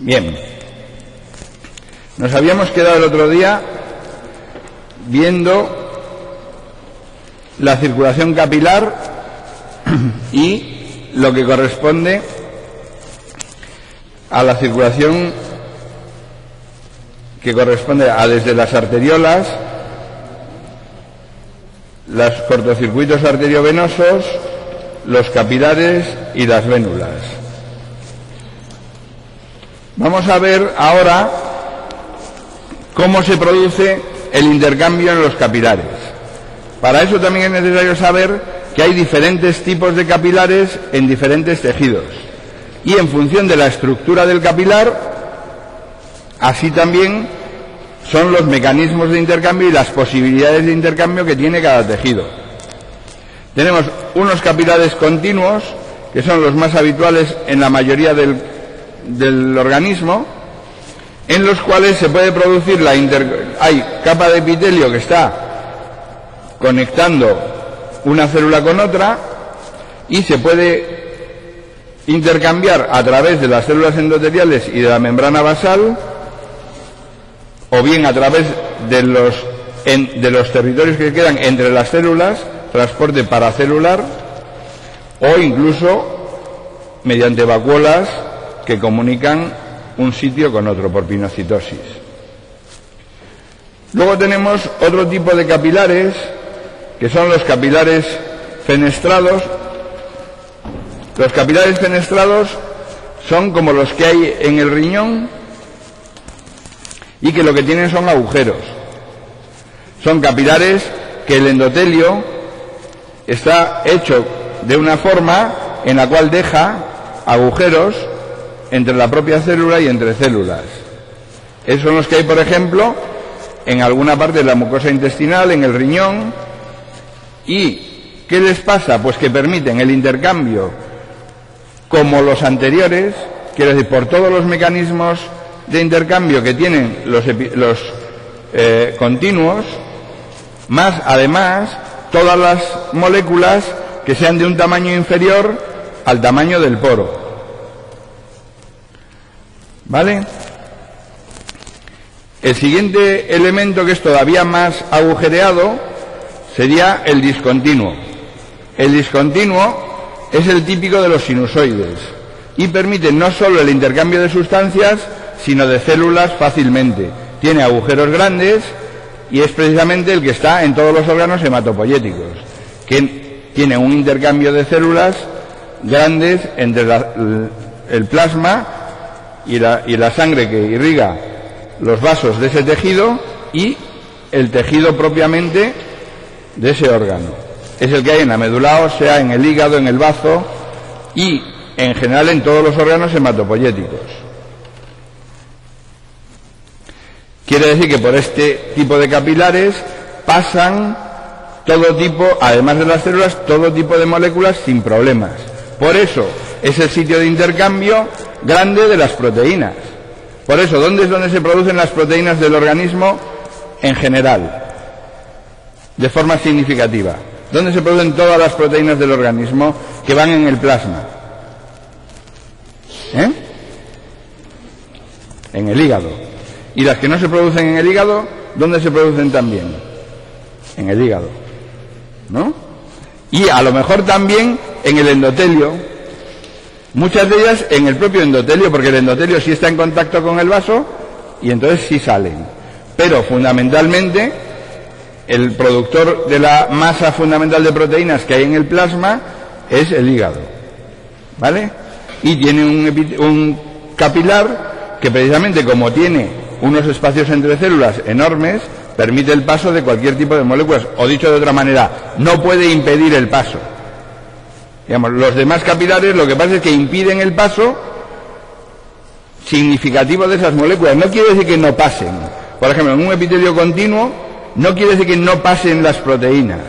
Bien. Nos habíamos quedado el otro día viendo la circulación capilar y lo que corresponde a la circulación que corresponde a desde las arteriolas, los cortocircuitos arteriovenosos, los capilares y las vénulas. Vamos a ver ahora cómo se produce el intercambio en los capilares. Para eso también es necesario saber que hay diferentes tipos de capilares en diferentes tejidos. Y en función de la estructura del capilar, así también son los mecanismos de intercambio y las posibilidades de intercambio que tiene cada tejido. Tenemos unos capilares continuos, que son los más habituales en la mayoría del organismo, en los cuales se puede producir hay capa de epitelio que está conectando una célula con otra y se puede intercambiar a través de las células endoteliales y de la membrana basal, o bien a través de los territorios que quedan entre las células, transporte paracelular, o incluso mediante vacuolas que comunican un sitio con otro por pinocitosis. Luego tenemos otro tipo de capilares, que son los capilares fenestrados. Los capilares fenestrados son como los que hay en el riñón y que lo que tienen son agujeros. Son capilares que el endotelio está hecho de una forma en la cual deja agujeros entre la propia célula y entre células. Esos son los que hay, por ejemplo, en alguna parte de la mucosa intestinal, en el riñón. ¿Y qué les pasa? Pues que permiten el intercambio como los anteriores, quiero decir, por todos los mecanismos de intercambio que tienen los continuos, más además todas las moléculas que sean de un tamaño inferior al tamaño del poro. ¿Vale? El siguiente elemento, que es todavía más agujereado, sería el discontinuo. El discontinuo es el típico de los sinusoides y permite no solo el intercambio de sustancias, sino de células fácilmente. Tiene agujeros grandes y es precisamente el que está en todos los órganos hematopoyéticos, que tiene un intercambio de células grandes entre el plasma y la sangre que irriga los vasos de ese tejido y el tejido propiamente de ese órgano. Es el que hay en la médula ósea, en el hígado, en el bazo y en general en todos los órganos hematopoyéticos. Quiere decir que por este tipo de capilares pasan todo tipo, además de las células, todo tipo de moléculas sin problemas. Por eso es el sitio de intercambio grande de las proteínas. Por eso, ¿dónde es donde se producen las proteínas del organismo en general? De forma significativa. ¿Dónde se producen todas las proteínas del organismo que van en el plasma? En el hígado. Y las que no se producen en el hígado, ¿dónde se producen también? En el hígado, ¿no? Y a lo mejor también en el endotelio. Muchas de ellas en el propio endotelio, porque el endotelio sí está en contacto con el vaso y entonces sí salen. Pero fundamentalmente el productor de la masa fundamental de proteínas que hay en el plasma es el hígado, ¿vale? Y tiene un capilar que precisamente, como tiene unos espacios entre células enormes, permite el paso de cualquier tipo de moléculas, o dicho de otra manera, no puede impedir el paso. Digamos, los demás capilares lo que pasa es que impiden el paso significativo de esas moléculas. No quiere decir que no pasen. Por ejemplo, en un epitelio continuo no quiere decir que no pasen las proteínas.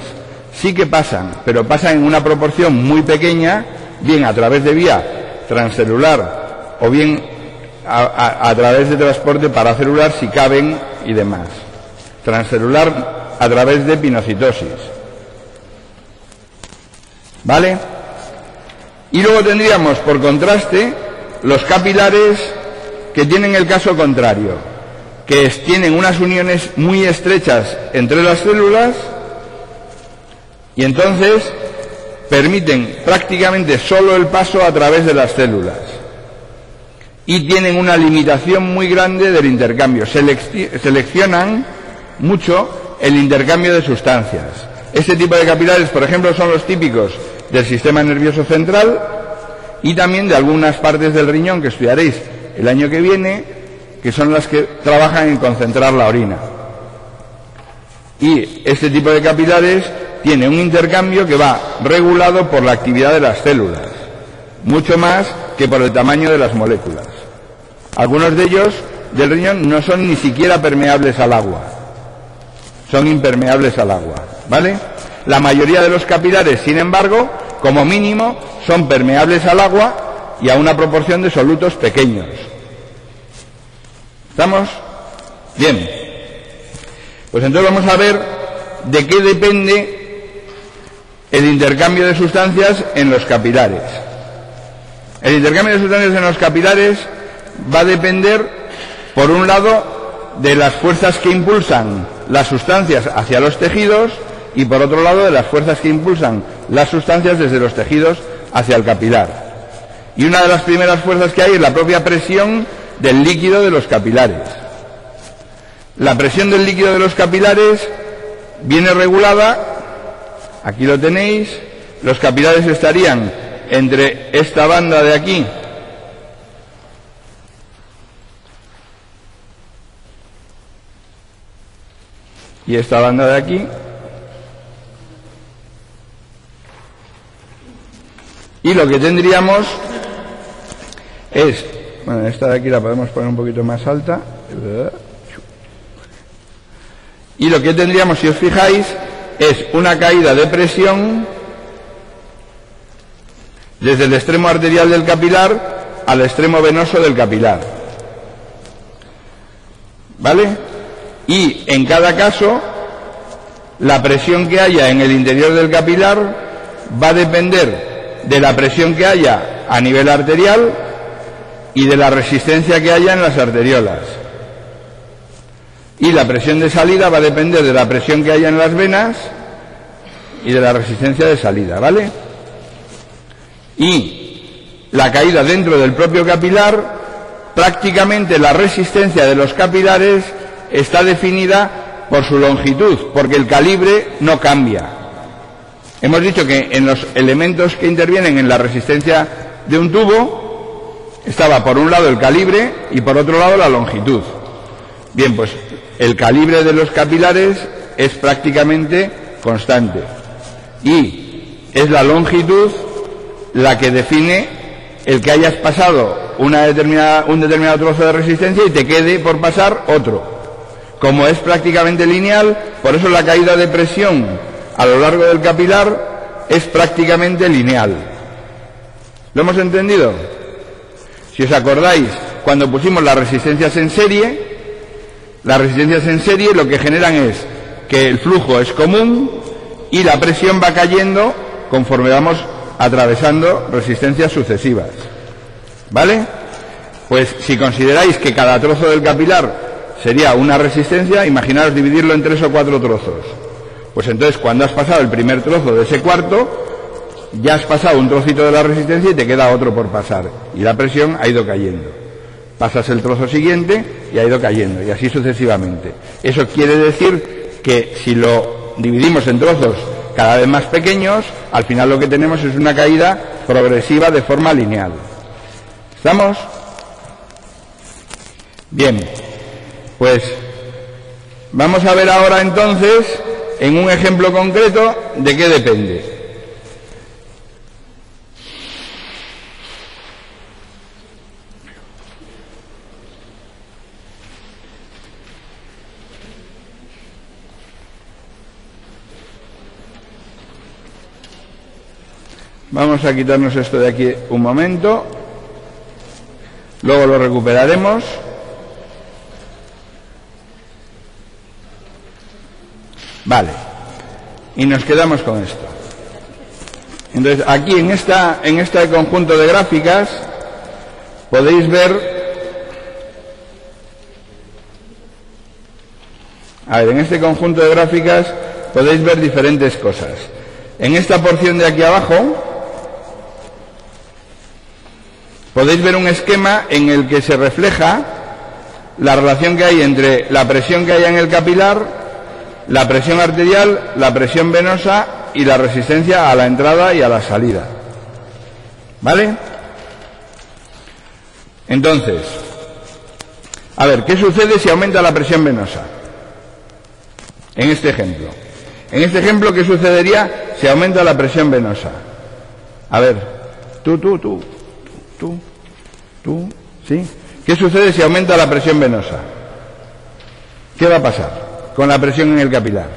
Sí que pasan, pero pasan en una proporción muy pequeña, bien a través de vía transcelular o bien a través de transporte paracelular si caben y demás. Transcelular a través de pinocitosis. ¿Vale? Y luego tendríamos, por contraste, los capilares que tienen el caso contrario, que tienen unas uniones muy estrechas entre las células y entonces permiten prácticamente solo el paso a través de las células y tienen una limitación muy grande del intercambio. Seleccionan mucho el intercambio de sustancias. Este tipo de capilares, por ejemplo, son los típicos del sistema nervioso central y también de algunas partes del riñón que estudiaréis el año que viene, que son las que trabajan en concentrar la orina. Y este tipo de capilares tiene un intercambio que va regulado por la actividad de las células, mucho más que por el tamaño de las moléculas. Algunos de ellos del riñón no son ni siquiera permeables al agua, son impermeables al agua, ¿vale? La mayoría de los capilares, sin embargo, como mínimo, son permeables al agua y a una proporción de solutos pequeños. ¿Estamos? Bien. Pues entonces vamos a ver de qué depende el intercambio de sustancias en los capilares. El intercambio de sustancias en los capilares va a depender, por un lado, de las fuerzas que impulsan las sustancias hacia los tejidos y, por otro lado, de las fuerzas que impulsan las sustancias desde los tejidos hacia el capilar. Y una de las primeras fuerzas que hay es la propia presión del líquido de los capilares. La presión del líquido de los capilares viene regulada. Aquí lo tenéis, los capilares estarían entre esta banda de aquí y esta banda de aquí, y lo que tendríamos es, bueno, esta de aquí la podemos poner un poquito más alta, y lo que tendríamos, si os fijáis, es una caída de presión desde el extremo arterial del capilar al extremo venoso del capilar, ¿vale? Y en cada caso la presión que haya en el interior del capilar va a depender de la presión que haya a nivel arterial y de la resistencia que haya en las arteriolas. Y la presión de salida va a depender de la presión que haya en las venas y de la resistencia de salida, ¿vale? Y la caída dentro del propio capilar, prácticamente la resistencia de los capilares está definida por su longitud, porque el calibre no cambia. Hemos dicho que en los elementos que intervienen en la resistencia de un tubo estaba por un lado el calibre y por otro lado la longitud. Bien, pues el calibre de los capilares es prácticamente constante y es la longitud la que define el que hayas pasado un determinado trozo de resistencia y te quede por pasar otro. Como es prácticamente lineal, por eso la caída de presión a lo largo del capilar es prácticamente lineal. ¿Lo hemos entendido? Si os acordáis, cuando pusimos las resistencias en serie lo que generan es que el flujo es común y la presión va cayendo conforme vamos atravesando resistencias sucesivas. ¿Vale? Pues si consideráis que cada trozo del capilar sería una resistencia, imaginaros dividirlo en 3 o 4 trozos. Pues entonces cuando has pasado el primer trozo de ese cuarto, ya has pasado un trocito de la resistencia y te queda otro por pasar. Y la presión ha ido cayendo. Pasas el trozo siguiente y ha ido cayendo, y así sucesivamente. Eso quiere decir que si lo dividimos en trozos cada vez más pequeños, al final lo que tenemos es una caída progresiva de forma lineal. ¿Estamos? Bien, pues vamos a ver ahora entonces, en un ejemplo concreto, de qué depende. Vamos a quitarnos esto de aquí un momento, luego lo recuperaremos. Vale, y nos quedamos con esto. Entonces aquí en este conjunto de gráficas podéis ver A ver, en este conjunto de gráficas podéis ver diferentes cosas. En esta porción de aquí abajo podéis ver un esquema en el que se refleja la relación que hay entre la presión que hay en el capilar, la presión arterial, la presión venosa y la resistencia a la entrada y a la salida. ¿Vale? Entonces, a ver, ¿qué sucede si aumenta la presión venosa? En este ejemplo. En este ejemplo, ¿qué sucedería si aumenta la presión venosa? A ver, tú, ¿sí? ¿Qué sucede si aumenta la presión venosa? ¿Qué va a pasar con la presión en el capilar?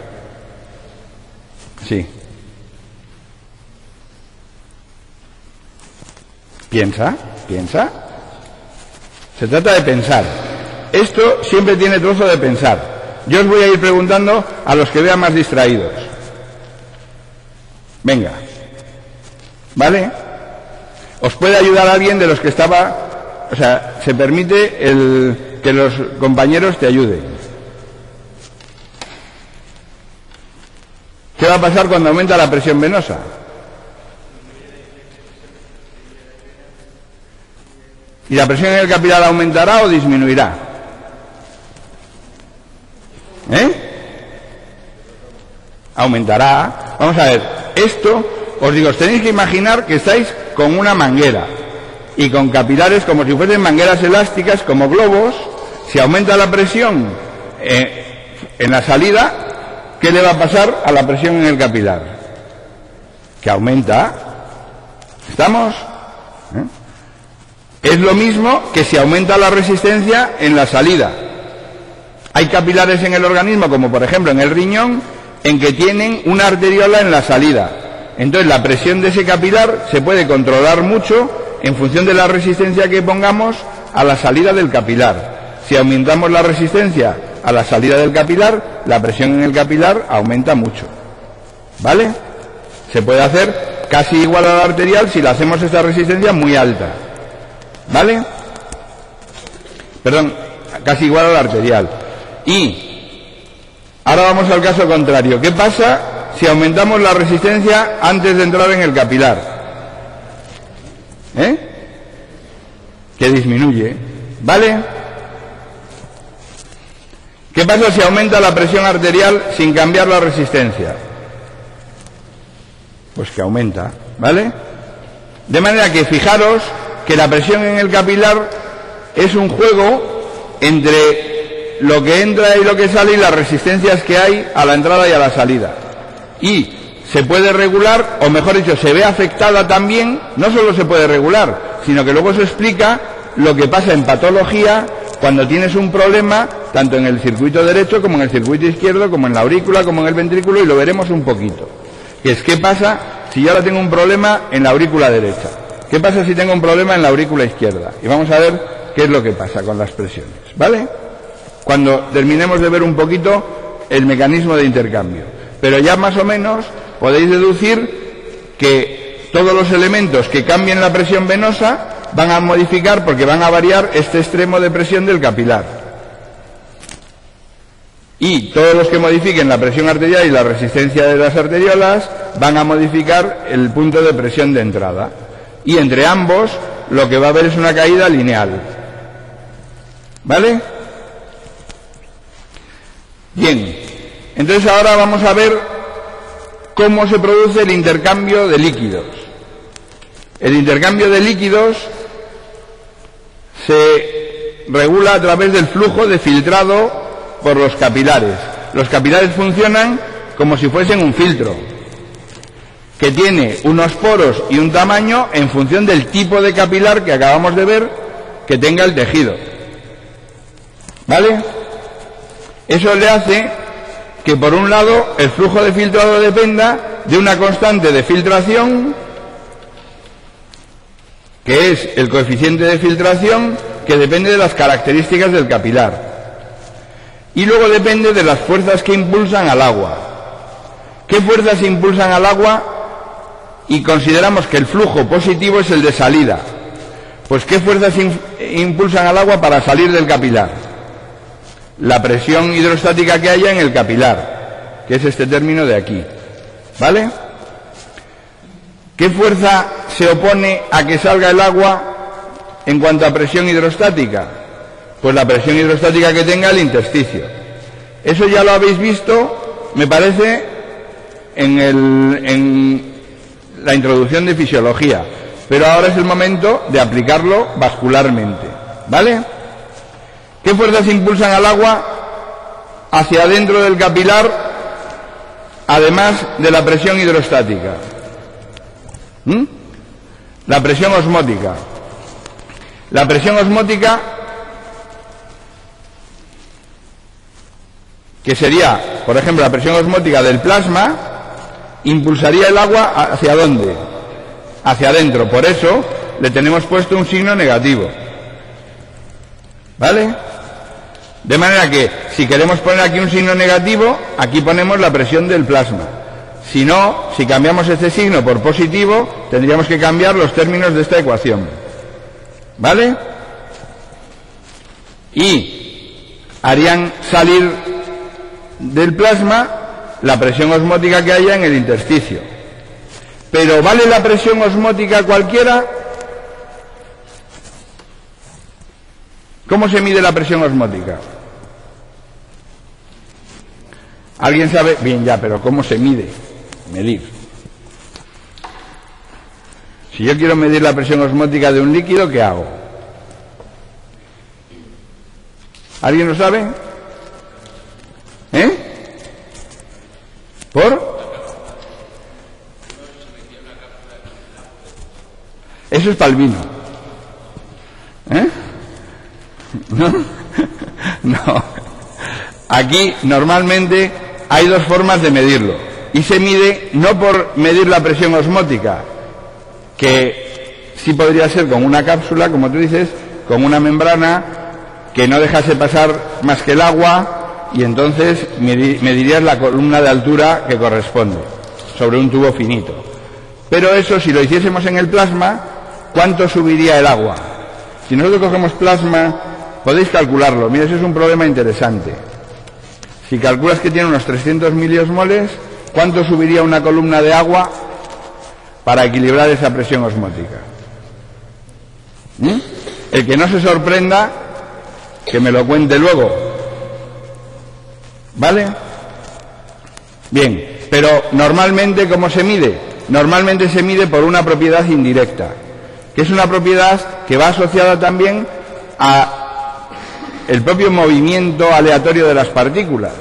Sí. Piensa. Se trata de pensar. Esto siempre tiene trozo de pensar. Yo os voy a ir preguntando a los que vean más distraídos. Venga. ¿Vale? Os puede ayudar alguien de los que estaba... O sea, se permite que los compañeros te ayuden. ¿Qué va a pasar cuando aumenta la presión venosa? ¿Y la presión en el capilar aumentará o disminuirá? Aumentará. Vamos a ver, esto, os digo, os tenéis que imaginar que estáis con una manguera y con capilares como si fuesen mangueras elásticas, como globos. Si aumenta la presión en la salida, ¿qué le va a pasar a la presión en el capilar? Que aumenta. ¿Estamos? Es lo mismo que si aumenta la resistencia en la salida. Hay capilares en el organismo, como por ejemplo en el riñón, en que tienen una arteriola en la salida. Entonces la presión de ese capilar se puede controlar mucho en función de la resistencia que pongamos a la salida del capilar. Si aumentamos la resistencia a la salida del capilar, la presión en el capilar aumenta mucho. ¿Vale? Se puede hacer casi igual a la arterial si la hacemos esta resistencia muy alta. ¿Vale? Perdón, casi igual a la arterial. Y ahora vamos al caso contrario. ¿Qué pasa si aumentamos la resistencia antes de entrar en el capilar? Que disminuye. ¿Vale? ¿Qué pasa si aumenta la presión arterial sin cambiar la resistencia? Pues que aumenta. ¿Vale? De manera que fijaros que la presión en el capilar es un juego entre lo que entra y lo que sale y las resistencias que hay a la entrada y a la salida. Y se puede regular, o mejor dicho, se ve afectada también, no solo se puede regular, sino que luego se explica lo que pasa en patología cuando tienes un problema, tanto en el circuito derecho como en el circuito izquierdo, como en la aurícula, como en el ventrículo, y lo veremos un poquito. Que es, ¿qué pasa si yo ahora tengo un problema en la aurícula derecha? ¿Qué pasa si tengo un problema en la aurícula izquierda? Y vamos a ver qué es lo que pasa con las presiones, ¿vale? Cuando terminemos de ver un poquito el mecanismo de intercambio. Pero ya más o menos podéis deducir que todos los elementos que cambien la presión venosa van a modificar, porque van a variar este extremo de presión del capilar. Y todos los que modifiquen la presión arterial y la resistencia de las arteriolas van a modificar el punto de presión de entrada. Y entre ambos lo que va a haber es una caída lineal. ¿Vale? Bien, entonces ahora vamos a ver cómo se produce el intercambio de líquidos. El intercambio de líquidos se regula a través del flujo de filtrado por los capilares. Los capilares funcionan como si fuesen un filtro, que tiene unos poros y un tamaño en función del tipo de capilar que acabamos de ver que tenga el tejido. ¿Vale? Eso le hace que, por un lado, el flujo de filtrado dependa de una constante de filtración, que es el coeficiente de filtración, que depende de las características del capilar. Y luego depende de las fuerzas que impulsan al agua. ¿Qué fuerzas impulsan al agua? Y consideramos que el flujo positivo es el de salida. Pues ¿qué fuerzas impulsan al agua para salir del capilar? la presión hidrostática que haya en el capilar, que es este término de aquí. ¿Vale? ¿Qué fuerza se opone a que salga el agua en cuanto a presión hidrostática? Pues la presión hidrostática que tenga el intersticio. Eso ya lo habéis visto, me parece, en la introducción de fisiología, pero ahora es el momento de aplicarlo vascularmente. ¿Vale? ¿Qué fuerzas impulsan al agua hacia adentro del capilar, además de la presión hidrostática? La presión osmótica. La presión osmótica, que sería, por ejemplo, la presión osmótica del plasma, impulsaría el agua ¿hacia dónde? Hacia adentro. Por eso le tenemos puesto un signo negativo. ¿Vale? De manera que, si queremos poner aquí un signo negativo, aquí ponemos la presión del plasma. Si no, si cambiamos este signo por positivo, tendríamos que cambiar los términos de esta ecuación. ¿Vale? Y harían salir del plasma la presión osmótica que haya en el intersticio. Pero ¿vale la presión osmótica cualquiera? ¿Cómo se mide la presión osmótica? ¿Alguien sabe? Bien, ya, pero ¿cómo se mide? Medir. Si yo quiero medir la presión osmótica de un líquido, ¿qué hago? ¿Alguien lo sabe? ¿Eh? ¿Por? Eso es para el vino. ¿Eh? ¿No? No. Aquí normalmente hay dos formas de medirlo. Y se mide no por medir la presión osmótica, que sí podría ser con una cápsula, como tú dices, con una membrana que no dejase pasar más que el agua, y entonces medirías la columna de altura que corresponde sobre un tubo finito. Pero eso, si lo hiciésemos en el plasma, ¿cuánto subiría el agua? Si nosotros cogemos plasma, podéis calcularlo. Mira, ese es un problema interesante. Si calculas que tiene unos 300 miliosmoles, ¿cuánto subiría una columna de agua para equilibrar esa presión osmótica? El que no se sorprenda, que me lo cuente luego. ¿Vale? Bien, pero normalmente, ¿cómo se mide? Normalmente se mide por una propiedad indirecta, que es una propiedad que va asociada también a el propio movimiento aleatorio de las partículas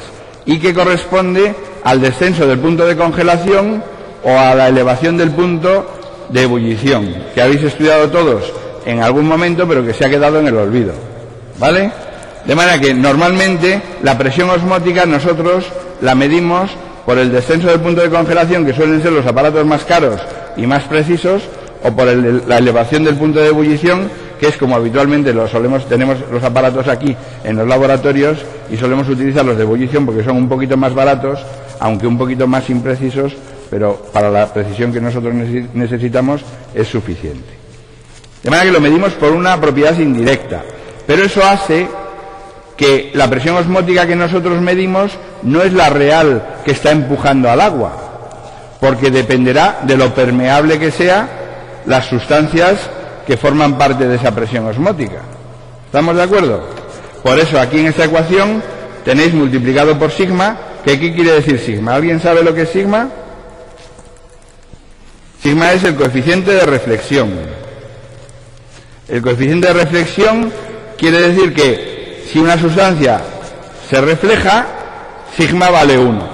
y que corresponde al descenso del punto de congelación o a la elevación del punto de ebullición, que habéis estudiado todos en algún momento, pero que se ha quedado en el olvido. ¿Vale? De manera que normalmente la presión osmótica nosotros la medimos por el descenso del punto de congelación, que suelen ser los aparatos más caros y más precisos, o por la elevación del punto de ebullición, que es como habitualmente tenemos los aparatos aquí en los laboratorios, y solemos utilizar los de ebullición porque son un poquito más baratos, aunque un poquito más imprecisos, pero para la precisión que nosotros necesitamos es suficiente. De manera que lo medimos por una propiedad indirecta, pero eso hace que la presión osmótica que nosotros medimos no es la real que está empujando al agua, porque dependerá de lo permeable que sea las sustancias que forman parte de esa presión osmótica. ¿Estamos de acuerdo? Por eso aquí en esta ecuación tenéis multiplicado por sigma, que ¿qué quiere decir sigma? ¿Alguien sabe lo que es sigma? Sigma es el coeficiente de reflexión. El coeficiente de reflexión quiere decir que si una sustancia se refleja, sigma vale 1.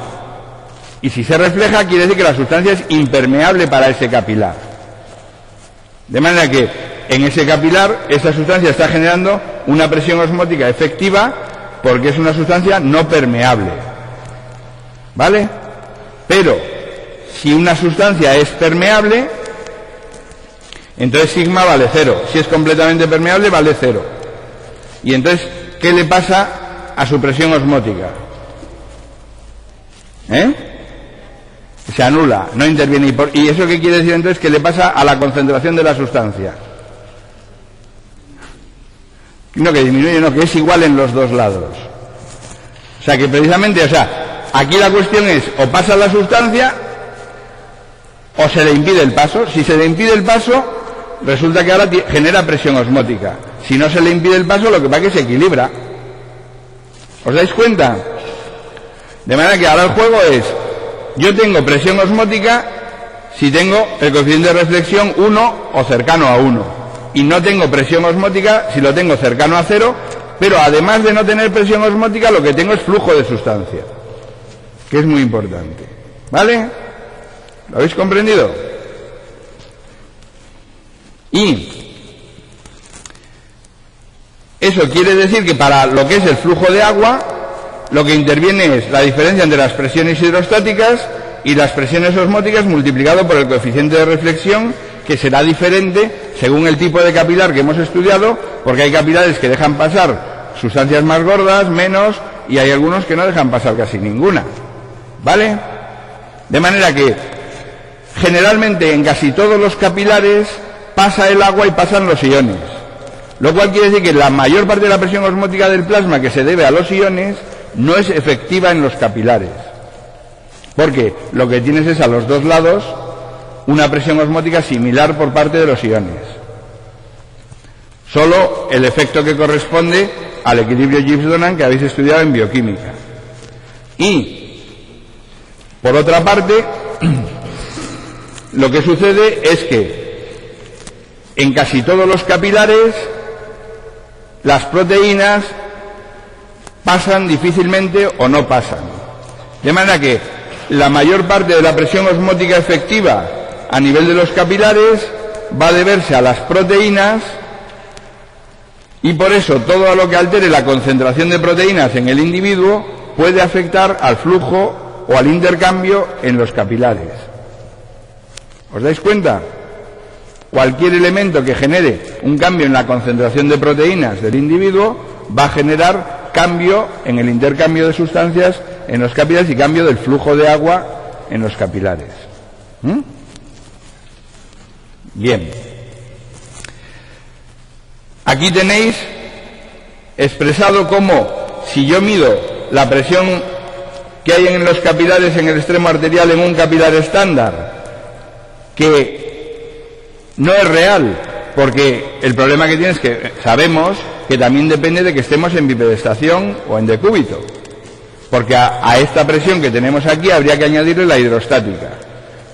Y si se refleja, quiere decir que la sustancia es impermeable para ese capilar. De manera que en ese capilar, esa sustancia está generando una presión osmótica efectiva porque es una sustancia no permeable. ¿Vale? Pero si una sustancia es permeable, entonces sigma vale 0. Si es completamente permeable, vale 0. Y entonces, ¿qué le pasa a su presión osmótica? Se anula, no interviene. ¿Y eso qué quiere decir entonces? Que le pasa a la concentración de la sustancia. No, que disminuye, no, que es igual en los dos lados. sea que precisamente, aquí la cuestión es, o pasa la sustancia, o se le impide el paso. Si se le impide el paso, resulta que ahora genera presión osmótica. Si no se le impide el paso, lo que pasa es que se equilibra. ¿Os dais cuenta? De manera que ahora el juego es, yo tengo presión osmótica si tengo el coeficiente de reflexión 1 o cercano a 1. Y no tengo presión osmótica si lo tengo cercano a 0, pero además de no tener presión osmótica, lo que tengo es flujo de sustancia, que es muy importante. ¿Vale? ¿Lo habéis comprendido? Y eso quiere decir que para lo que es el flujo de agua, lo que interviene es la diferencia entre las presiones hidrostáticas y las presiones osmóticas multiplicado por el coeficiente de reflexión, que será diferente según el tipo de capilar que hemos estudiado, porque hay capilares que dejan pasar sustancias más gordas, menos, y hay algunos que no dejan pasar casi ninguna. ¿Vale? De manera que generalmente en casi todos los capilares pasa el agua y pasan los iones, lo cual quiere decir que la mayor parte de la presión osmótica del plasma, que se debe a los iones, no es efectiva en los capilares, porque lo que tienes es a los dos lados una presión osmótica similar por parte de los iones. Solo el efecto que corresponde al equilibrio Gibbs-Donan que habéis estudiado en bioquímica. Y, por otra parte, lo que sucede es que en casi todos los capilares las proteínas pasan difícilmente o no pasan. De manera que la mayor parte de la presión osmótica efectiva a nivel de los capilares va a deberse a las proteínas, y por eso todo lo que altere la concentración de proteínas en el individuo puede afectar al flujo o al intercambio en los capilares. ¿Os dais cuenta? Cualquier elemento que genere un cambio en la concentración de proteínas del individuo va a generar cambio en el intercambio de sustancias en los capilares y cambio del flujo de agua en los capilares. Bien. Aquí tenéis expresado cómo, si yo mido la presión que hay en los capilares en el extremo arterial en un capilar estándar, que no es real, porque el problema que tiene es que sabemos que también depende de que estemos en bipedestación o en decúbito, porque a esta presión que tenemos aquí habría que añadirle la hidrostática.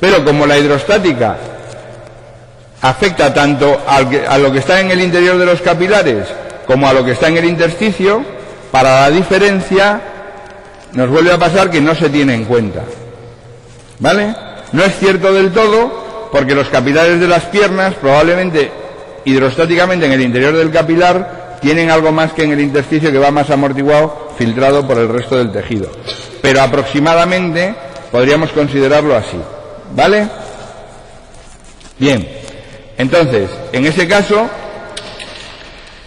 Pero como la hidrostática afecta tanto a lo que está en el interior de los capilares como a lo que está en el intersticio, para la diferencia nos vuelve a pasar que no se tiene en cuenta. ¿Vale? No es cierto del todo, porque los capilares de las piernas probablemente hidrostáticamente en el interior del capilar tienen algo más que en el intersticio, que va más amortiguado, filtrado por el resto del tejido. Pero aproximadamente podríamos considerarlo así. ¿Vale? Bien. Entonces, en ese caso,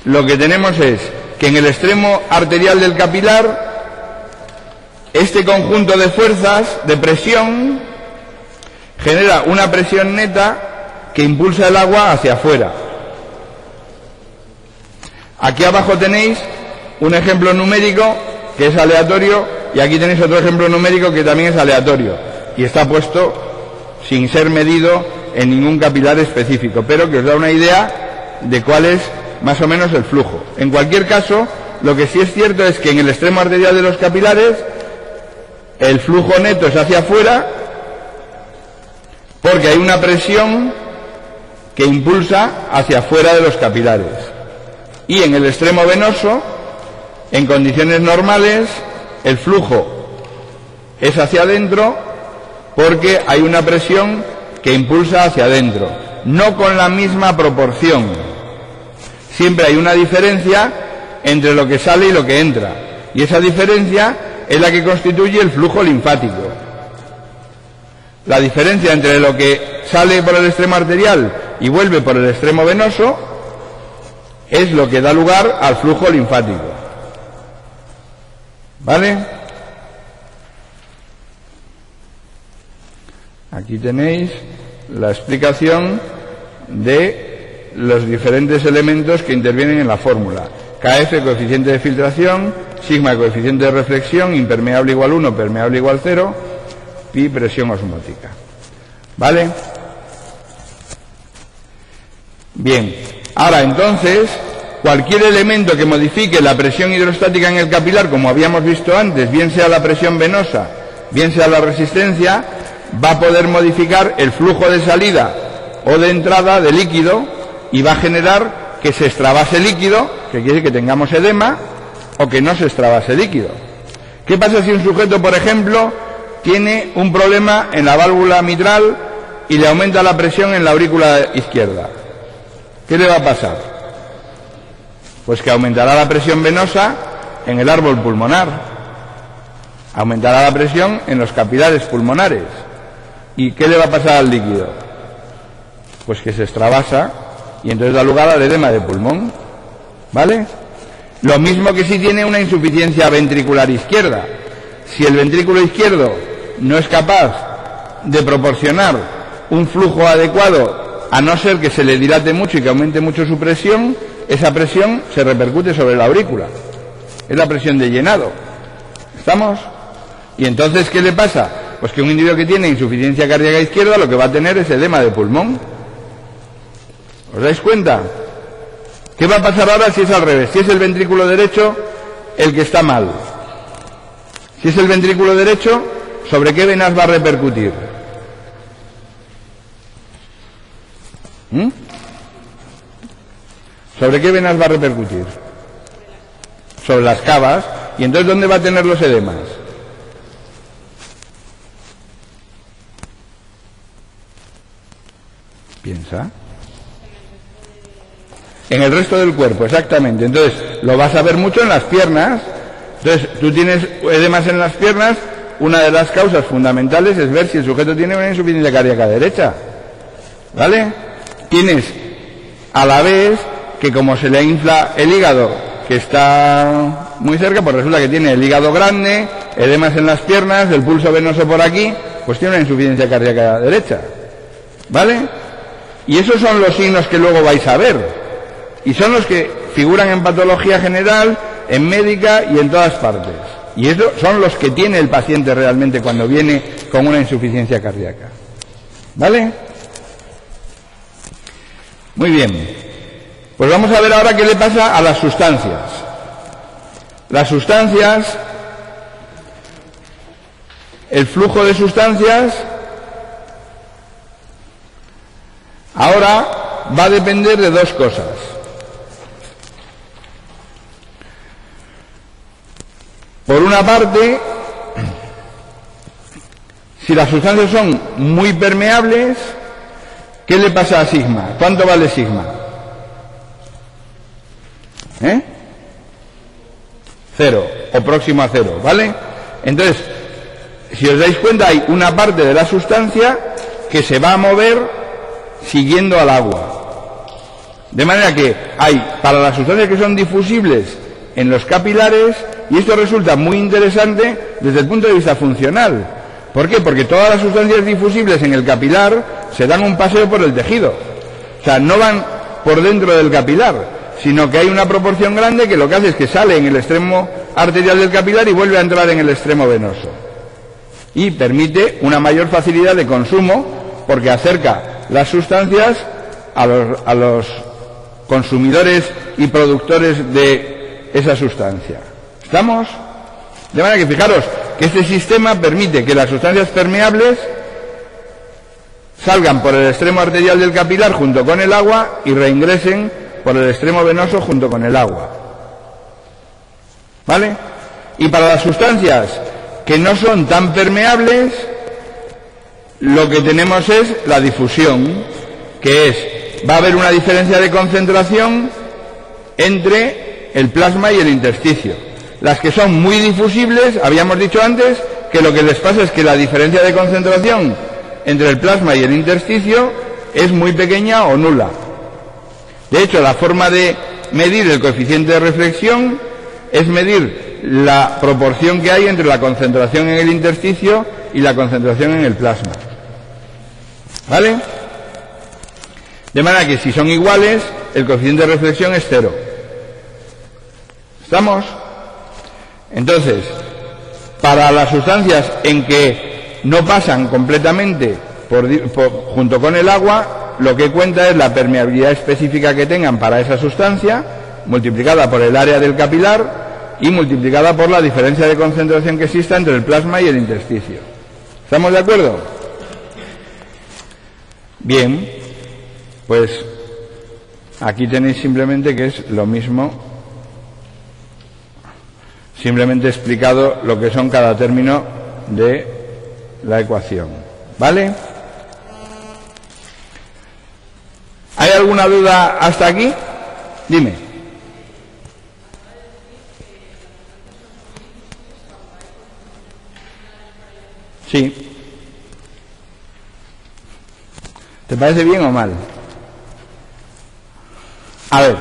lo que tenemos es que en el extremo arterial del capilar, este conjunto de fuerzas de presión genera una presión neta que impulsa el agua hacia afuera. Aquí abajo tenéis un ejemplo numérico que es aleatorio, y aquí tenéis otro ejemplo numérico que también es aleatorio, y está puesto sin ser medido en ningún capilar específico, pero que os da una idea de cuál es más o menos el flujo. En cualquier caso, lo que sí es cierto es que en el extremo arterial de los capilares el flujo neto es hacia afuera, porque hay una presión que impulsa hacia afuera de los capilares. Y en el extremo venoso, en condiciones normales, el flujo es hacia adentro, porque hay una presión que impulsa hacia adentro, no con la misma proporción. Siempre hay una diferencia entre lo que sale y lo que entra, y esa diferencia es la que constituye el flujo linfático. La diferencia entre lo que sale por el extremo arterial y vuelve por el extremo venoso es lo que da lugar al flujo linfático. ¿Vale? Aquí tenéis la explicación de los diferentes elementos que intervienen en la fórmula. KF, coeficiente de filtración, sigma, coeficiente de reflexión, impermeable igual 1, permeable igual 0, pi, presión osmótica. ¿Vale? Bien, ahora entonces, cualquier elemento que modifique la presión hidrostática en el capilar, como habíamos visto antes, bien sea la presión venosa, bien sea la resistencia, va a poder modificar el flujo de salida o de entrada de líquido y va a generar que se extravase líquido, que quiere decir que tengamos edema, o que no se extravase líquido. ¿Qué pasa si un sujeto, por ejemplo, tiene un problema en la válvula mitral y le aumenta la presión en la aurícula izquierda? ¿Qué le va a pasar? Pues que aumentará la presión venosa en el árbol pulmonar, aumentará la presión en los capilares pulmonares. ¿Y qué le va a pasar al líquido? Pues que se extravasa y entonces da lugar al edema de pulmón. ¿Vale? Lo mismo que si tiene una insuficiencia ventricular izquierda. Si el ventrículo izquierdo no es capaz de proporcionar un flujo adecuado, a no ser que se le dilate mucho y que aumente mucho su presión, esa presión se repercute sobre la aurícula. Es la presión de llenado. ¿Estamos? Y entonces, ¿qué le pasa? Pues que un individuo que tiene insuficiencia cardíaca izquierda lo que va a tener es edema de pulmón. ¿Os dais cuenta? ¿Qué va a pasar ahora si es al revés? Si es el ventrículo derecho el que está mal. Si es el ventrículo derecho, ¿sobre qué venas va a repercutir? ¿Sobre qué venas va a repercutir? Sobre las cavas. ¿Y entonces dónde va a tener los edemas? Piensa. En el resto del cuerpo, exactamente. Entonces, lo vas a ver mucho en las piernas. Entonces, tú tienes edemas en las piernas, una de las causas fundamentales es ver si el sujeto tiene una insuficiencia cardíaca derecha. ¿Vale? Tienes a la vez que como se le infla el hígado, que está muy cerca, pues resulta que tiene el hígado grande, edemas en las piernas, el pulso venoso por aquí, pues tiene una insuficiencia cardíaca derecha. ¿Vale? Y esos son los signos que luego vais a ver. Y son los que figuran en patología general, en médica y en todas partes. Y esos son los que tiene el paciente realmente cuando viene con una insuficiencia cardíaca. ¿Vale? Muy bien. Pues vamos a ver ahora qué le pasa a las sustancias. Las sustancias, el flujo de sustancias, ahora va a depender de dos cosas. Por una parte, si las sustancias son muy permeables, ¿qué le pasa a sigma? ¿Cuánto vale sigma? 0 o próximo a 0, ¿vale? Entonces, si os dais cuenta, hay una parte de la sustancia que se va a mover siguiendo al agua. De manera que hay, para las sustancias que son difusibles en los capilares, y esto resulta muy interesante desde el punto de vista funcional. ¿Por qué? Porque todas las sustancias difusibles en el capilar se dan un paseo por el tejido. O sea, no van por dentro del capilar, sino que hay una proporción grande que lo que hace es que sale en el extremo arterial del capilar y vuelve a entrar en el extremo venoso. Y permite una mayor facilidad de consumo porque acerca las sustancias a los consumidores y productores de esa sustancia. ¿Estamos? De manera que fijaros que este sistema permite que las sustancias permeables salgan por el extremo arterial del capilar junto con el agua y reingresen por el extremo venoso junto con el agua. ¿Vale? Y para las sustancias que no son tan permeables, lo que tenemos es la difusión, que es, va a haber una diferencia de concentración entre el plasma y el intersticio. Las que son muy difusibles, habíamos dicho antes que lo que les pasa es que la diferencia de concentración entre el plasma y el intersticio es muy pequeña o nula. De hecho, la forma de medir el coeficiente de reflexión es medir la proporción que hay entre la concentración en el intersticio y la concentración en el plasma. ¿Vale? De manera que si son iguales, el coeficiente de reflexión es 0. ¿Estamos? Entonces, para las sustancias en que no pasan completamente junto con el agua, lo que cuenta es la permeabilidad específica que tengan para esa sustancia, multiplicada por el área del capilar y multiplicada por la diferencia de concentración que exista entre el plasma y el intersticio. ¿Estamos de acuerdo? Bien, pues aquí tenéis simplemente que es lo mismo, simplemente explicado lo que son cada término de la ecuación. ¿Vale? ¿Hay alguna duda hasta aquí? Dime. Sí. ¿Te parece bien o mal? A ver,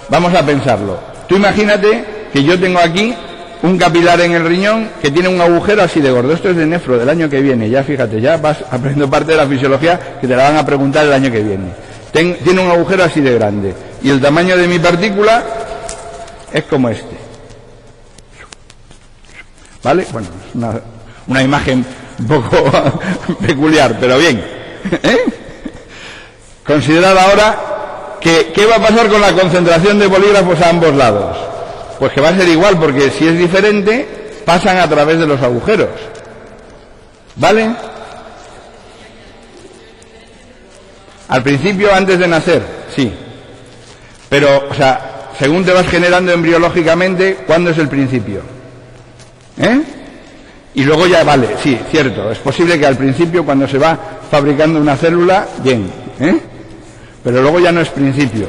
vamos a pensarlo. Tú imagínate que yo tengo aquí un capilar en el riñón que tiene un agujero así de gordo. Esto es de nefro del año que viene. Ya fíjate, ya vas aprendiendo parte de la fisiología que te la van a preguntar el año que viene. Tiene un agujero así de grande. Y el tamaño de mi partícula es como este. ¿Vale? Bueno, es una imagen un poco peculiar, pero bien. Considerad ahora que ¿qué va a pasar con la concentración de bolígrafos a ambos lados? Pues que va a ser igual, porque si es diferente, pasan a través de los agujeros. ¿Vale? Al principio, antes de nacer, sí. Pero, o sea, según te vas generando embriológicamente, ¿cuándo es el principio? Y luego ya vale, sí, cierto. Es posible que al principio, cuando se va fabricando una célula, bien, pero luego ya no es principio.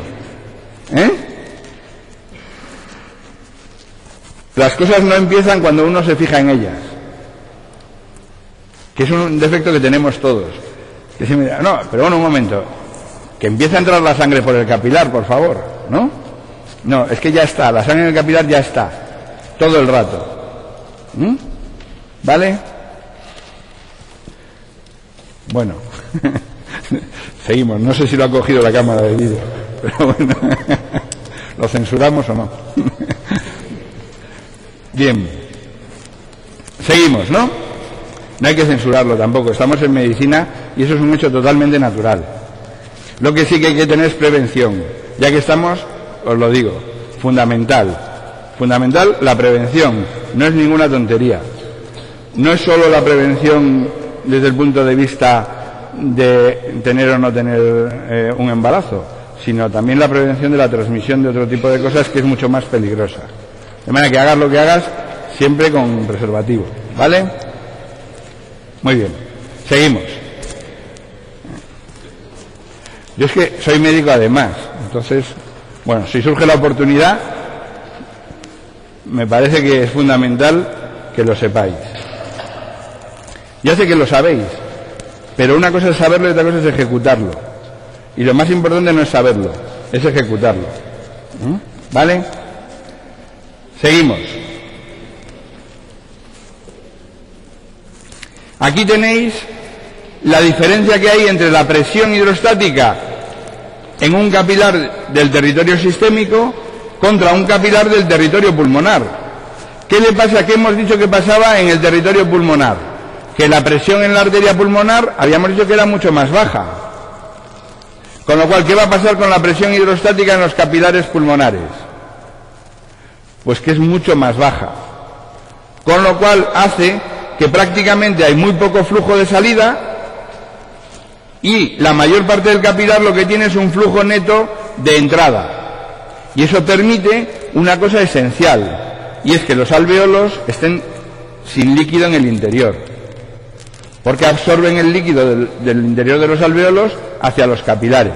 Las cosas no empiezan cuando uno se fija en ellas, que es un defecto que tenemos todos. Que si me dirá, no, pero bueno, un momento, que empiece a entrar la sangre por el capilar, por favor, ¿no? No, es que ya está, la sangre en el capilar ya está, todo el rato. ¿Vale? Bueno, seguimos, no sé si lo ha cogido la cámara de vídeo, pero bueno, ¿lo censuramos o no? Bien, seguimos, ¿no? No hay que censurarlo tampoco, estamos en medicina y eso es un hecho totalmente natural. Lo que sí que hay que tener es prevención. Ya que estamos, os lo digo, fundamental la prevención, no es ninguna tontería. No es solo la prevención desde el punto de vista de tener o no tener un embarazo, sino también la prevención de la transmisión de otro tipo de cosas que es mucho más peligrosa. De manera que hagas lo que hagas, siempre con preservativo, ¿vale? Muy bien, seguimos. Yo es que soy médico además, entonces, bueno, si surge la oportunidad, me parece que es fundamental que lo sepáis. Ya sé que lo sabéis, pero una cosa es saberlo y otra cosa es ejecutarlo. Y lo más importante no es saberlo, es ejecutarlo. ¿Vale? Seguimos. Aquí tenéis la diferencia que hay entre la presión hidrostática en un capilar del territorio sistémico contra un capilar del territorio pulmonar. ¿Qué le pasa? ¿Qué hemos dicho que pasaba en el territorio pulmonar? Que la presión en la arteria pulmonar habíamos dicho que era mucho más baja. Con lo cual, ¿qué va a pasar con la presión hidrostática en los capilares pulmonares? Pues que es mucho más baja. Con lo cual hace que prácticamente hay muy poco flujo de salida y la mayor parte del capilar lo que tiene es un flujo neto de entrada. Y eso permite una cosa esencial, y es que los alvéolos estén sin líquido en el interior, porque absorben el líquido del interior de los alvéolos hacia los capilares.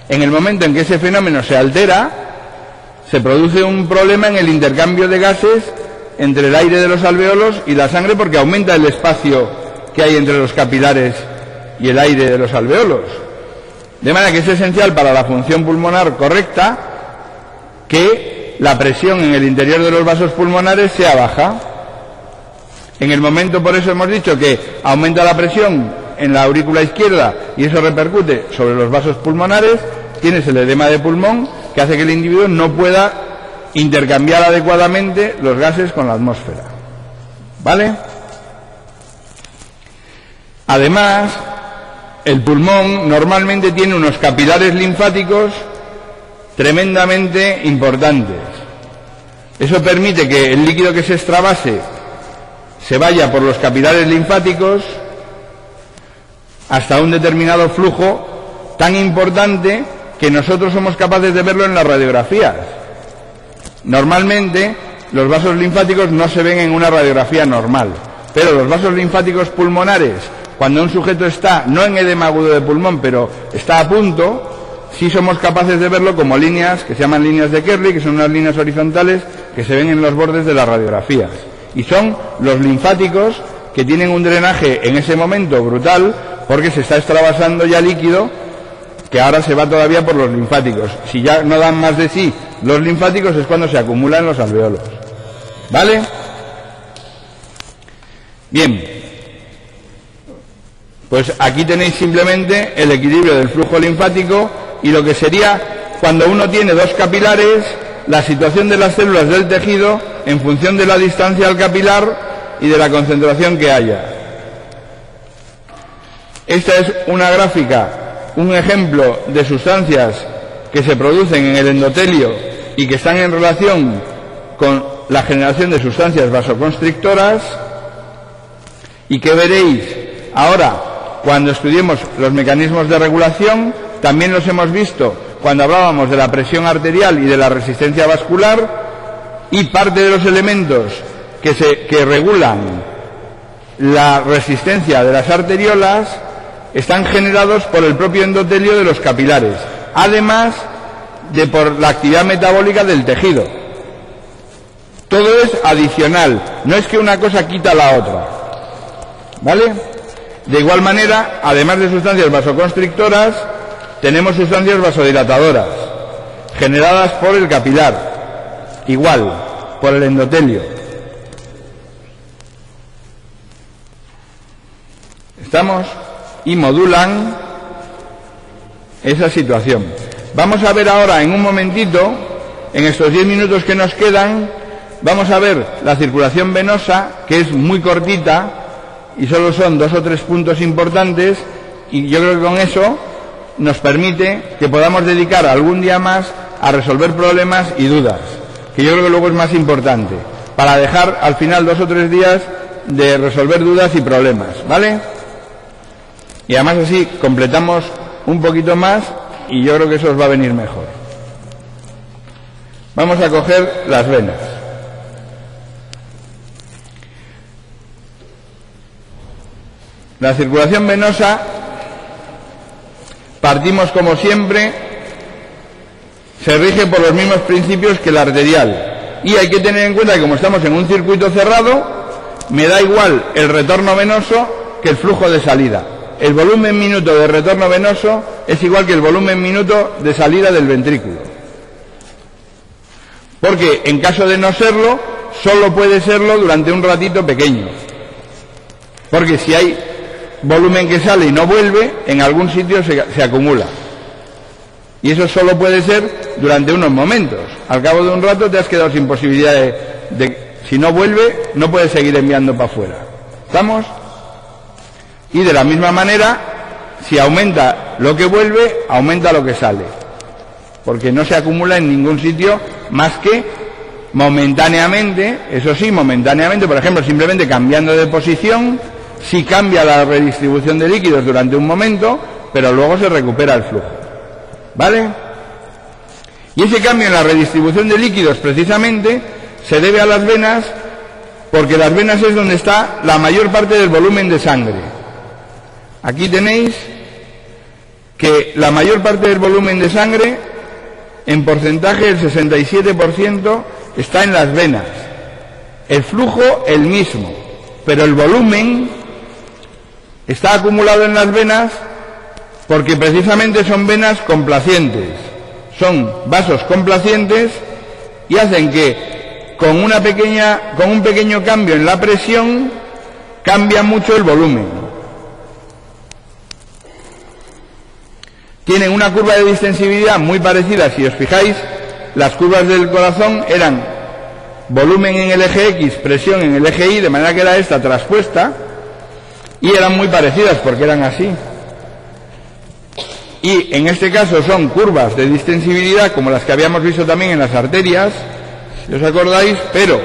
En el momento en que ese fenómeno se altera, se produce un problema en el intercambio de gases entre el aire de los alvéolos y la sangre, porque aumenta el espacio que hay entre los capilares y el aire de los alvéolos. De manera que es esencial para la función pulmonar correcta que la presión en el interior de los vasos pulmonares sea baja. En el momento, por eso hemos dicho que aumenta la presión en la aurícula izquierda y eso repercute sobre los vasos pulmonares, tienes el edema de pulmón que hace que el individuo no pueda intercambiar adecuadamente los gases con la atmósfera. ¿Vale? Además, el pulmón normalmente tiene unos capilares linfáticos tremendamente importantes. Eso permite que el líquido que se extravase se vaya por los capilares linfáticos hasta un determinado flujo tan importante que nosotros somos capaces de verlo en las radiografías. Normalmente los vasos linfáticos no se ven en una radiografía normal, pero los vasos linfáticos pulmonares, cuando un sujeto está no en edema agudo de pulmón, pero está a punto, sí somos capaces de verlo como líneas que se llaman líneas de Kerley, que son unas líneas horizontales que se ven en los bordes de las radiografías. Y son los linfáticos que tienen un drenaje en ese momento brutal, porque se está extravasando ya líquido que ahora se va todavía por los linfáticos. Si ya no dan más de sí los linfáticos es cuando se acumulan los alveolos. ¿Vale? Bien. Pues aquí tenéis simplemente el equilibrio del flujo linfático y lo que sería cuando uno tiene dos capilares, la situación de las células del tejido en función de la distancia al capilar y de la concentración que haya. Esta es una gráfica, un ejemplo de sustancias que se producen en el endotelio y que están en relación con la generación de sustancias vasoconstrictoras, y que veréis ahora cuando estudiemos los mecanismos de regulación. También los hemos visto cuando hablábamos de la presión arterial y de la resistencia vascular, y parte de los elementos que regulan la resistencia de las arteriolas están generados por el propio endotelio de los capilares, además de por la actividad metabólica del tejido. Todo es adicional, no es que una cosa quita la otra. ¿Vale? De igual manera, además de sustancias vasoconstrictoras, tenemos sustancias vasodilatadoras, generadas por el capilar, igual, por el endotelio. ¿Estamos? Y modulan esa situación. Vamos a ver ahora, en un momentito, en estos 10 minutos que nos quedan, vamos a ver la circulación venosa, que es muy cortita, y solo son 2 o 3 puntos importantes, y yo creo que con eso nos permite que podamos dedicar algún día más a resolver problemas y dudas, que yo creo que luego es más importante, para dejar al final 2 o 3 días de resolver dudas y problemas, ¿vale? Y además así completamos un poquito más y yo creo que eso os va a venir mejor. Vamos a coger las venas. La circulación venosa, partimos como siempre, se rige por los mismos principios que la arterial. Y hay que tener en cuenta que como estamos en un circuito cerrado, me da igual el retorno venoso que el flujo de salida. El volumen minuto de retorno venoso es igual que el volumen minuto de salida del ventrículo. Porque en caso de no serlo, solo puede serlo durante un ratito pequeño. Porque si hay volumen que sale y no vuelve, en algún sitio se acumula. Y eso solo puede ser durante unos momentos. Al cabo de un rato te has quedado sin posibilidad de si no vuelve, no puedes seguir enviando para afuera. ¿Estamos? Y de la misma manera, si aumenta lo que vuelve, aumenta lo que sale. Porque no se acumula en ningún sitio más que momentáneamente, eso sí, momentáneamente, por ejemplo, simplemente cambiando de posición, sí cambia la redistribución de líquidos durante un momento, pero luego se recupera el flujo. ¿Vale? Y ese cambio en la redistribución de líquidos, precisamente, se debe a las venas, porque las venas es donde está la mayor parte del volumen de sangre. Aquí tenéis que la mayor parte del volumen de sangre, en porcentaje el 67%, está en las venas. El flujo el mismo, pero el volumen está acumulado en las venas porque precisamente son venas complacientes. Son vasos complacientes y hacen que con un pequeño cambio en la presión cambia mucho el volumen. Tienen una curva de distensibilidad muy parecida, si os fijáis, las curvas del corazón eran volumen en el eje X, presión en el eje Y, de manera que era esta traspuesta, y eran muy parecidas porque eran así. Y en este caso son curvas de distensibilidad como las que habíamos visto también en las arterias, si os acordáis, pero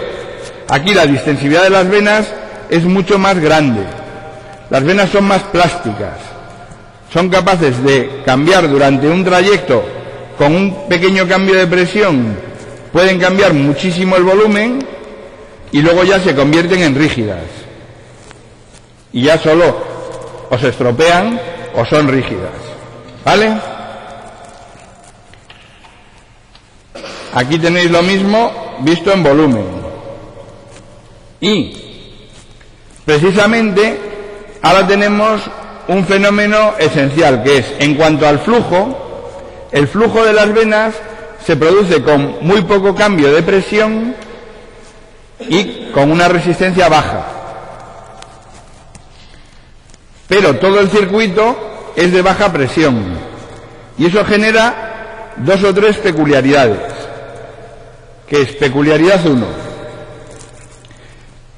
aquí la distensibilidad de las venas es mucho más grande. Las venas son más plásticas, son capaces de cambiar durante un trayecto con un pequeño cambio de presión, pueden cambiar muchísimo el volumen y luego ya se convierten en rígidas. Y ya solo o se estropean o son rígidas. ¿Vale? Aquí tenéis lo mismo visto en volumen. Y precisamente ahora tenemos un fenómeno esencial, que es, en cuanto al flujo, el flujo de las venas se produce con muy poco cambio de presión y con una resistencia baja. Pero todo el circuito es de baja presión y eso genera dos o tres peculiaridades, que es peculiaridad 1.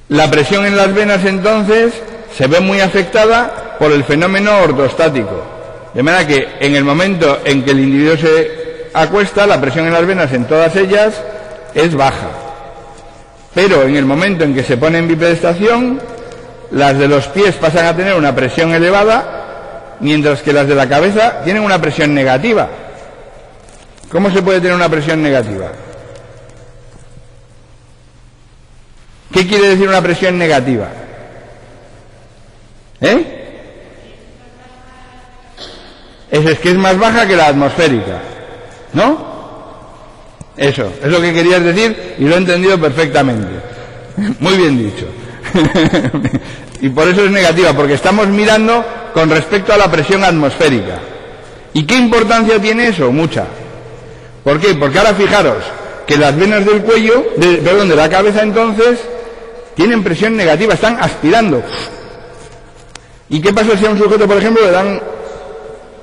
La presión en las venas entonces se ve muy afectada por el fenómeno ortostático, de manera que en el momento en que el individuo se acuesta, la presión en las venas en todas ellas es baja, pero en el momento en que se pone en bipedestación, las de los pies pasan a tener una presión elevada, mientras que las de la cabeza tienen una presión negativa. ¿Cómo se puede tener una presión negativa? ¿Qué quiere decir una presión negativa? Es que es más baja que la atmosférica, ¿no? Eso, es lo que querías decir y lo he entendido perfectamente. Muy bien dicho. Y por eso es negativa, porque estamos mirando con respecto a la presión atmosférica. ¿Y qué importancia tiene eso? Mucha. ¿Por qué? Porque ahora fijaros que las venas del cuello, de la cabeza entonces, tienen presión negativa, están aspirando. ¿Y qué pasa si a un sujeto, por ejemplo,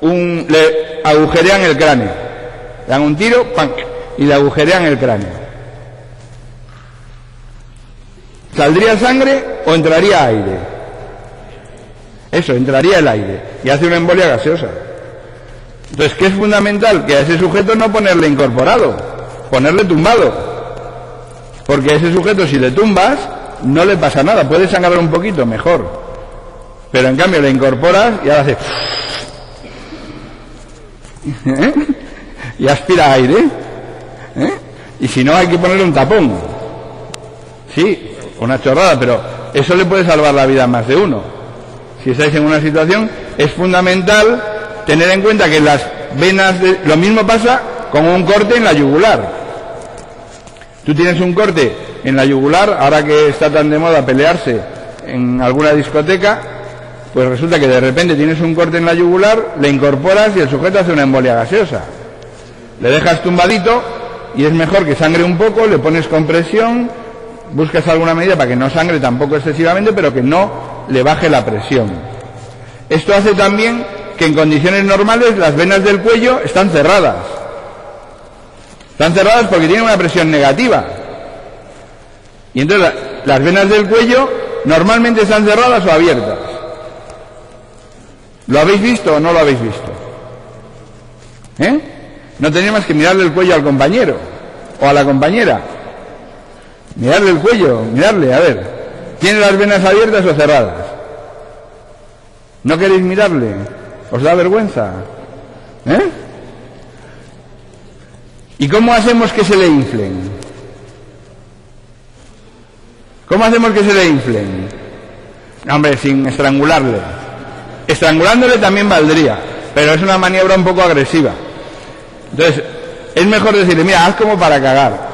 le agujerean el cráneo? Le dan un tiro, ¡pam!, y le agujerean el cráneo. ¿Saldría sangre o entraría aire? Eso, entraría el aire y hace una embolia gaseosa. Entonces, ¿qué es fundamental? Que a ese sujeto no ponerle incorporado, ponerle tumbado. Porque a ese sujeto, si le tumbas, no le pasa nada, puede sangrar un poquito, mejor. Pero en cambio le incorporas y ahora hace... y aspira aire. Y si no, hay que ponerle un tapón. Sí, una chorrada, pero eso le puede salvar la vida a más de uno. Si estáis en una situación, es fundamental tener en cuenta que las venas... Lo mismo pasa con un corte en la yugular. Tú tienes un corte en la yugular, ahora que está tan de moda pelearse en alguna discoteca, pues resulta que de repente tienes un corte en la yugular, le incorporas y el sujeto hace una embolia gaseosa. Le dejas tumbadito y es mejor que sangre un poco, le pones compresión, buscas alguna medida para que no sangre tampoco excesivamente, pero que no le baje la presión. Esto hace también que en condiciones normales las venas del cuello están cerradas. Están cerradas porque tienen una presión negativa. Y entonces las venas del cuello normalmente están cerradas o abiertas. ¿Lo habéis visto o no lo habéis visto? No teníamos que mirarle el cuello al compañero o a la compañera. Mirarle el cuello, mirarle, a ver. ¿Tiene las venas abiertas o cerradas? ¿No queréis mirarle? ¿Os da vergüenza? ¿Y cómo hacemos que se le inflen? ¿Cómo hacemos que se le inflen? Hombre, sin estrangularle. Estrangulándole también valdría, pero es una maniobra un poco agresiva. Entonces, es mejor decirle, mira, haz como para cagar.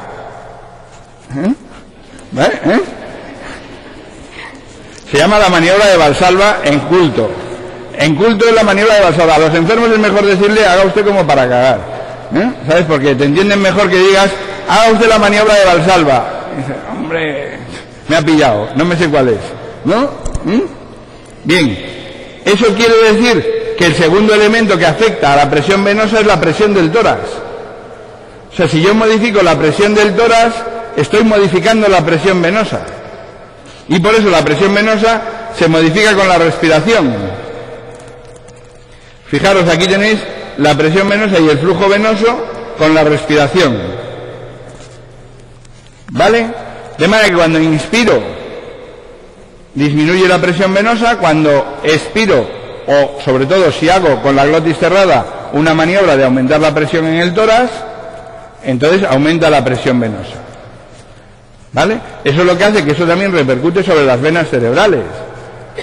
Se llama la maniobra de Valsalva en culto. En culto es la maniobra de Valsalva. A los enfermos es mejor decirle, haga usted como para cagar. ¿Sabes? Porque te entienden mejor que digas, haga usted la maniobra de Valsalva. Y dice, hombre, me ha pillado, no me sé cuál es. ¿No? Bien, eso quiere decir que el segundo elemento que afecta a la presión venosa es la presión del tórax. O sea, si yo modifico la presión del tórax, estoy modificando la presión venosa. Y por eso la presión venosa se modifica con la respiración. Fijaros, aquí tenéis la presión venosa y el flujo venoso con la respiración. ¿Vale? De manera que cuando inspiro disminuye la presión venosa, cuando expiro, o sobre todo si hago con la glotis cerrada una maniobra de aumentar la presión en el tórax, entonces aumenta la presión venosa. ¿Vale? Eso es lo que hace que eso también repercute sobre las venas cerebrales.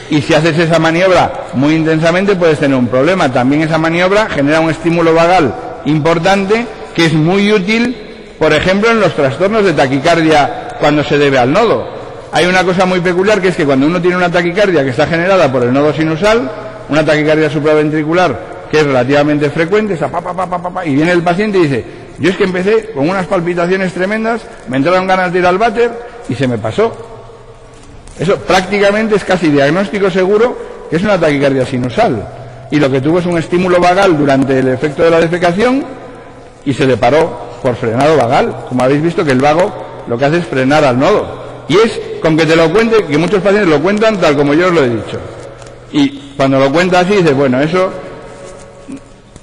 Y si haces esa maniobra muy intensamente puedes tener un problema. También esa maniobra genera un estímulo vagal importante que es muy útil, por ejemplo, en los trastornos de taquicardia cuando se debe al nodo. Hay una cosa muy peculiar, que es que cuando uno tiene una taquicardia que está generada por el nodo sinusal, una taquicardia supraventricular que es relativamente frecuente, esa y viene el paciente y dice: yo es que empecé con unas palpitaciones tremendas, me entraron ganas de ir al váter y se me pasó. Eso prácticamente es casi diagnóstico seguro que es una taquicardia sinusal. Y lo que tuvo es un estímulo vagal durante el efecto de la defecación y se le paró por frenado vagal. Como habéis visto, que el vago lo que hace es frenar al nodo. Y es con que te lo cuente, que muchos pacientes lo cuentan tal como yo os lo he dicho. Y cuando lo cuenta así, dices: bueno, eso,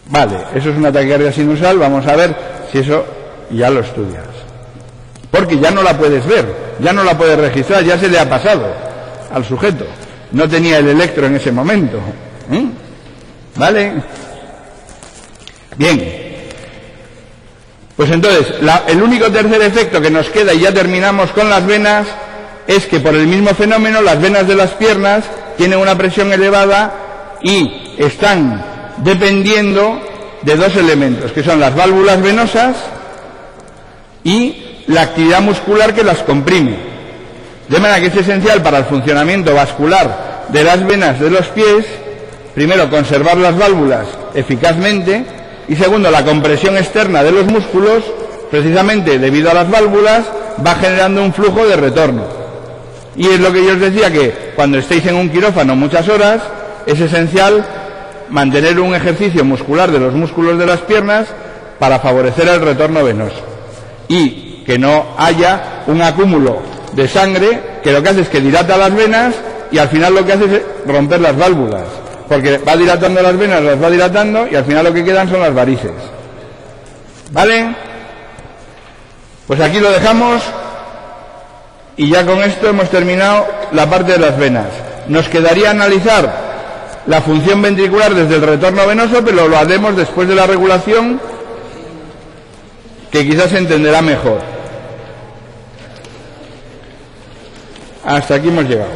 vale, eso es una taquicardia sinusal, vamos a ver si eso ya lo estudias. Porque ya no la puedes ver, ya no la puedes registrar, ya se le ha pasado al sujeto. No tenía el electro en ese momento. ¿Vale? Bien. Pues entonces, el único tercer efecto que nos queda, y ya terminamos con las venas, es que por el mismo fenómeno las venas de las piernas tienen una presión elevada y están dependiendo de dos elementos, que son las válvulas venosas y la actividad muscular que las comprime. De manera que es esencial para el funcionamiento vascular de las venas de los pies, primero, conservar las válvulas eficazmente, y segundo, la compresión externa de los músculos, precisamente debido a las válvulas, va generando un flujo de retorno. Y es lo que yo os decía, que cuando estéis en un quirófano muchas horas, es esencial mantener un ejercicio muscular de los músculos de las piernas para favorecer el retorno venoso. Y que no haya un acúmulo de sangre que lo que hace es que dilata las venas y al final lo que hace es romper las válvulas. Porque va dilatando las venas, las va dilatando y al final lo que quedan son las varices. ¿Vale? Pues aquí lo dejamos y ya con esto hemos terminado la parte de las venas. Nos quedaría analizar la función ventricular desde el retorno venoso, pero lo haremos después de la regulación, que quizás se entenderá mejor. Hasta aquí hemos llegado.